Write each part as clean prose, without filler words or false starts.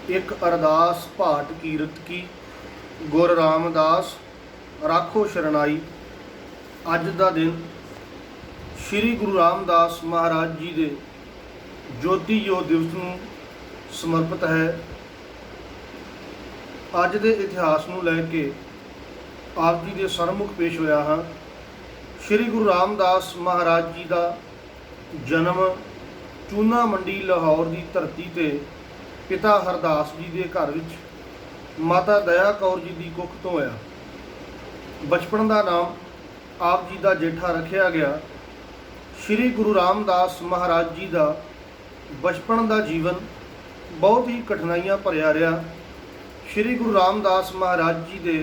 एक अरदास भाट कीरत की गुर रामदास राखो शरणाई। अज का दिन श्री गुरु रामदास महाराज जी के ज्योति जो दिवस नूं समर्पित है। अज के इतिहास नूं लैके आप जी के सन्मुख पेश होया हाँ। श्री गुरु रामदास महाराज जी का जन्म चूना मंडी लाहौर की धरती ते पिता हरदास जी के घर विच माता दया कौर जी की कुख तो होया। बचपन का नाम आप जी का जेठा रखा गया। श्री गुरु रामदास महाराज जी का बचपन का जीवन बहुत ही कठिनाइयां भरिया रहा। श्री गुरु रामदास महाराज जी के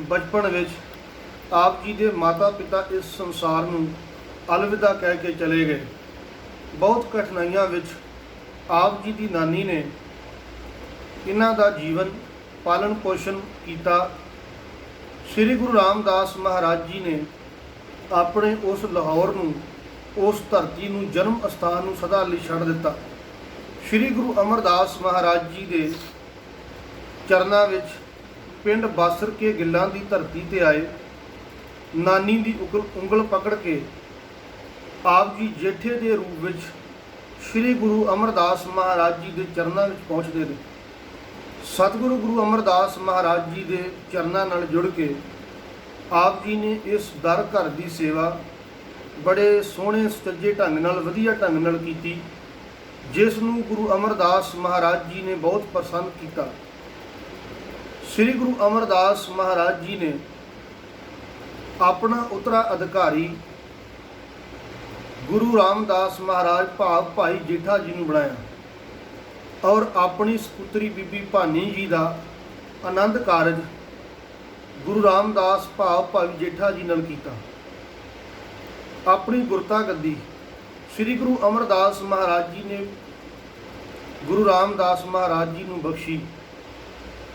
बचपन विच आप जी के माता पिता इस संसार नूं अलविदा कह के चले गए। बहुत कठिनाइयां विच आप जी की नानी ने इन्हां दा जीवन पालन पोषण किया। श्री गुरु रामदास महाराज जी ने अपने उस लाहौर नूं, उस धरती नूं, जन्म अस्थान नूं सदा लई छड्ड दिता। श्री गुरु अमरदास महाराज जी के चरनां विच पिंड बासर के गिल्लां दी धरती ते आए। नानी दी उंगल पकड़ के आप जी जेठे के रूप विच श्री गुरु अमरदास महाराज जी के चरनां विच पहुँचते हैं। सतगुरु गुरु अमरदास महाराज जी के चरनां नाल जुड़ के आप जी ने इस दर घर की सेवा बड़े सोहने सुचज्जे ढंग नाल वधिया ढंग नाल कीती, जिस नूं गुरु अमरदास महाराज जी ने बहुत पसंद किया। श्री गुरु अमरदास महाराज जी ने अपना उत्तराधिकारी गुरु रामदास महाराज भाव भाई जेठा जी नूं बनाया और अपनी सपुत्री बीबी भानी जी का आनंद कारज गुरु रामदास भाव भाई जेठा जी नाल कीता। अपनी गुरता गद्दी श्री गुरु अमरदास महाराज जी ने गुरु रामदास महाराज जी नूं बख्शी।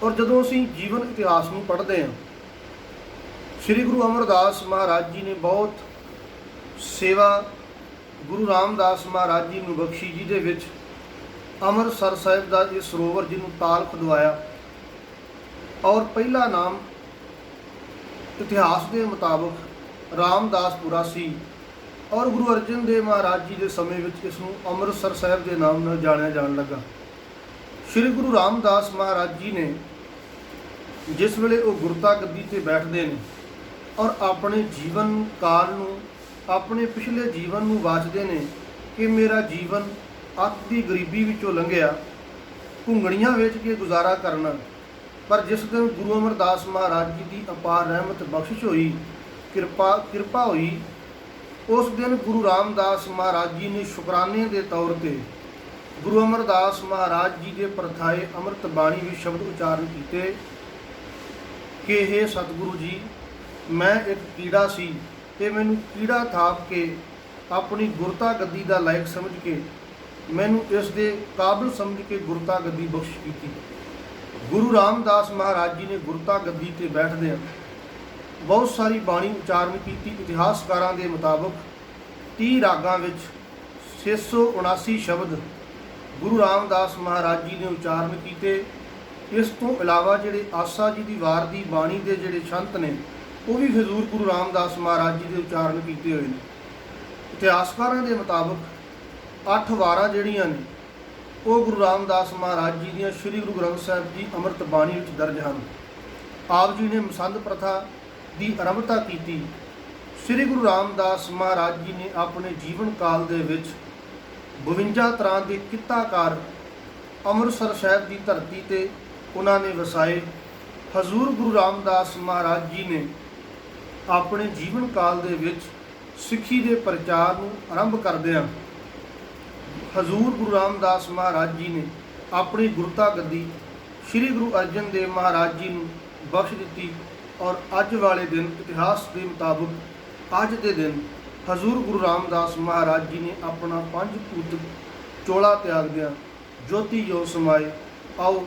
और जदों असीं जीवन इतिहास नूं पढ़ते हैं, श्री गुरु अमरदास महाराज जी ने बहुत सेवा गुरु रामदास महाराज जी नूं बख्शी, जिहदे विच अमृतसर साहिब का इस सरोवर जिन्हों ताल खुदवाया। और पहला नाम इतिहास के मुताबिक रामदासपुरा सी और गुरु अर्जन देव महाराज जी के समय में इसनूं अमृतसर साहिब के नाम नाल जानिया जान लगा। श्री गुरु रामदास महाराज जी ने जिस वेले वो गुरता गद्दी ते बैठते हैं और अपने जीवन काल नूं, अपने पिछले जीवन नूं वाचते हैं कि मेरा जीवन अत की गरीबी विचों लंघिया, घुंगणियां वेच के गुजारा करना। पर जिस दिन गुरु अमरदास महाराज जी की अपार रहमत बख्शिश हुई, किरपा हुई, उस दिन गुरु रामदास महाराज जी ने शुकराने के तौर पर गुरु अमरदास महाराज जी के परथाए अमृत बाणी भी शब्द उच्चारण किए कि हे सतगुरु जी, मैं एक कीड़ा सी ते मैनू कीड़ा थाप के अपनी गुरता गद्दी का लायक समझ के मैनू इस दे काबिल समझ के गुरता गद्दी बख्श की। गुरु रामदास महाराज जी ने गुरता गद्दी ते बैठदे बहुत सारी बाणी उच्चारण की। इतिहासकारों के मुताबिक 30 रागां विच 679 शब्द गुरु रामदास महाराज जी ने उच्चारण किए। इस तो इलावा जिहड़े आसा जी की वार की बाणी के जिहड़े छंत ने वो भी हजूर गुरु रामदास महाराज जी के उच्चारण किए हुए हैं। इतिहासकारों के मुताबिक 8 वारां जिहड़ियां ने वो गुरु रामदास महाराज जी दीयां श्री गुरु ग्रंथ साहिब जी अमृत बाणी विच दर्ज हैं। आप जी ने मसंद प्रथा की आरंभता की। श्री गुरु रामदास महाराज जी ने अपने जीवन काल दे विच 52 तरह के कित्ताकार अमृतसर साहिब की धरती ते उन्होंने वसाए। हजूर गुरु रामदास महाराज जी ने अपने जीवन काल दे विच सिੱਖੀ के प्रचार नूं आरंभ करदिआं हजूर गुरु रामदास महाराज जी ने अपनी गुरता गद्दी श्री गुरु अर्जन देव महाराज जी नूं बख्श दी। और अज वाले दिन इतिहास के मुताबिक अज के दिन हजूर गुरु रामदास महाराज जी ने अपना 5 पुत चोला त्याग दिया ज्योति जो समाए। आओ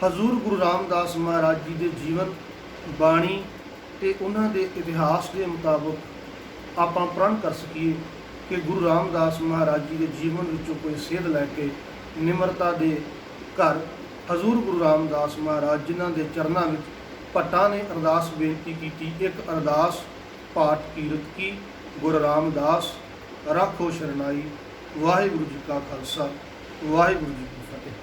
हजूर गुरु रामदास महाराज जी के जीवन बाणी ते उन्हां दे इतिहास के मुताबिक आपां प्रण कर सकीए कि गुरु रामदास महाराज जी के जीवन विचों कोई सेध लैके निमरता दे घर ਹਜ਼ੂਰ ਗੁਰੂ ਰਾਮਦਾਸ ਮਹਾਰਾਜ ਜਿਨ੍ਹਾਂ ਦੇ ਚਰਨਾਂ ਵਿੱਚ ਭੱਟਾਂ ਨੇ ਅਰਦਾਸ ਬੇਨਤੀ ਕੀਤੀ, ਇੱਕ ਅਰਦਾਸ ਪਾਠ ਕੀਰਤ ਕੀ ਗੁਰੂ ਰਾਮਦਾਸ ਰੱਖੋ ਸ਼ਰਨਾਈ। ਵਾਹਿਗੁਰੂ ਜੀ ਕਾ ਖਾਲਸਾ, ਵਾਹਿਗੁਰੂ ਜੀ ਕੀ ਫਤਿਹ।